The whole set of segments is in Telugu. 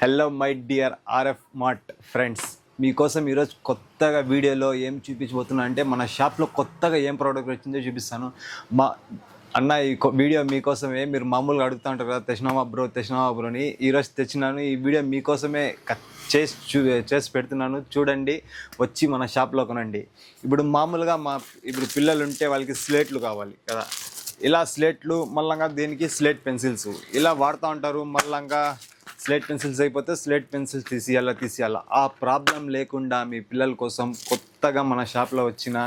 Hello my dear RF mart friends, మీకోసం ఈరోజు కొత్తగా వీడియోలో ఏం చూపించబోతున్నా అంటే మన షాప్లో కొత్తగా ఏం ప్రోడక్ట్ వచ్చిందో చూపిస్తాను. మా అన్న ఈ వీడియో మీకోసమే. మీరు మామూలుగా అడుగుతూ ఉంటారు కదా, తెచ్చినామా బ్రో అని. ఈరోజు తెచ్చినాను. ఈ వీడియో మీకోసమే చేసి పెడుతున్నాను. చూడండి, వచ్చి మన షాప్లో కొనండి. ఇప్పుడు మామూలుగా ఇప్పుడు పిల్లలు ఉంటే వాళ్ళకి స్లేట్లు కావాలి కదా, ఇలా స్లేట్లు, మళ్ళంగా దీనికి స్లేట్ పెన్సిల్స్ ఇలా వాడుతూ ఉంటారు. మళ్ళంగా స్లేట్ పెన్సిల్స్ అయిపోతే స్లేట్ పెన్సిల్స్ తీసియాలా ఆ ప్రాబ్లం లేకుండా మీ పిల్లల కోసం కొత్తగా మన షాప్లో వచ్చిన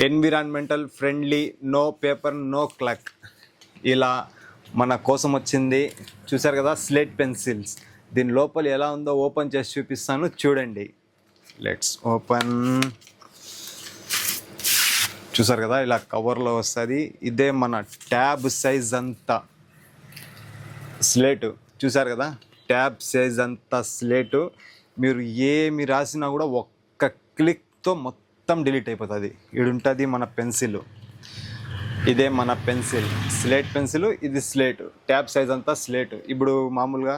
environmental friendly, no paper no cluck, ఇలా మన కోసం వచ్చింది. చూసారు కదా, స్లేట్ పెన్సిల్స్. దీని లోపల ఎలా ఉందో ఓపెన్ చేసి చూపిస్తాను, చూడండి. Let's open. చూసారు కదా, ఇలా కవర్లో వస్తుంది. ఇదే మన ట్యాబ్ సైజ్ అంతా స్లేటు. చూసారు కదా, ట్యాబ్ సైజ్ అంతా స్లేటు. మీరు ఏమి రాసినా కూడా ఒక్క క్లిక్తో మొత్తం డిలీట్ అయిపోతుంది. ఇది ఉంటుంది మన పెన్సిల్. ఇదే మన పెన్సిల్, స్లేట్ పెన్సిల్. ఇది స్లేటు, ట్యాబ్ సైజ్ అంతా స్లేటు. ఇప్పుడు మామూలుగా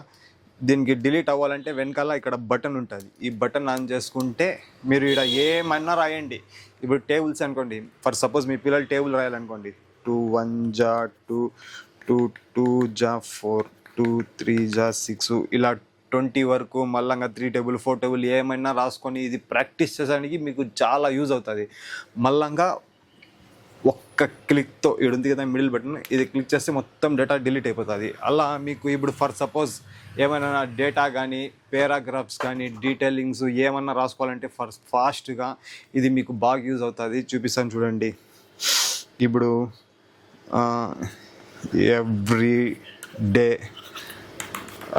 దీనికి డిలీట్ అవ్వాలంటే వెనకాల ఇక్కడ బటన్ ఉంటుంది. ఈ బటన్ ఆన్ చేసుకుంటే మీరు ఇక్కడ ఏమన్నా రాయండి. ఇప్పుడు టేబుల్స్ అనుకోండి, ఫర్ సపోజ్ మీ పిల్లలు టేబుల్ రాయాలనుకోండి, 2 1 జా 2, 2 2 జా 4, 2 3 జా 6, ఇలా 20 వరకు. మళ్ళీ 3 టేబుల్ 4 టేబుల్ ఏమైనా రాసుకొని ఇది ప్రాక్టీస్ చేసడానికి మీకు చాలా యూజ్ అవుతుంది. మళ్ళంగా ఒక్క క్లిక్తో ఇది ఉంది కదా మిడిల్ బటన్, ఇది క్లిక్ చేస్తే మొత్తం డేటా డిలీట్ అయిపోతుంది. అలా మీకు ఇప్పుడు ఫర్ సపోజ్ ఏమైనా డేటా కానీ, పారాగ్రాఫ్స్ కానీ, డీటెయిలింగ్స్ ఏమన్నా రాసుకోవాలంటే ఫాస్ట్గా ఇది మీకు బాగా యూజ్ అవుతుంది. చూపిస్తాను చూడండి. ఇప్పుడు every day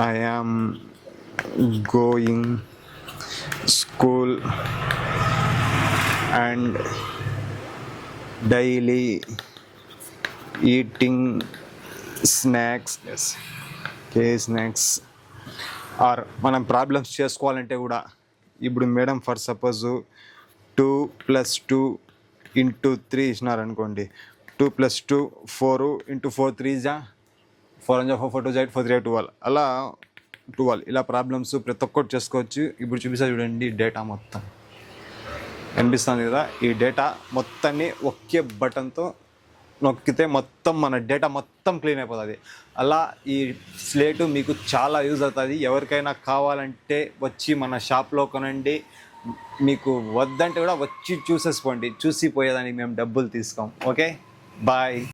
I am going school and daily eating snacks. Snacks or మనం ప్రాబ్లమ్స్ చేసుకోవాలంటే కూడా, ఇప్పుడు మేడం ఫర్ సపోజ్ 2 + 2 × 3 ఇచ్చినారనుకోండి, 2 + 2 4 × 4 3 జా 4 4 4 2 8 4 3 12, అలా 12. ఇలా ప్రాబ్లమ్స్ ప్రతి ఒక్కటి చేసుకోవచ్చు. ఇప్పుడు చూపిస్తా చూడండి. డేటా మొత్తం కనిపిస్తుంది కదా, ఈ డేటా మొత్తాన్ని ఒకే బటన్తో నొక్కితే మొత్తం మన డేటా మొత్తం క్లీన్ అయిపోతుంది. అలా ఈ స్లేటు మీకు చాలా యూజ్ అవుతుంది. ఎవరికైనా కావాలంటే వచ్చి మన షాప్లో కొనండి. మీకు వద్దంటే కూడా వచ్చి చూసేసుకోండి. చూసి పోయేదానికి మేము డబ్బులు తీసుకోం. Okay, bye.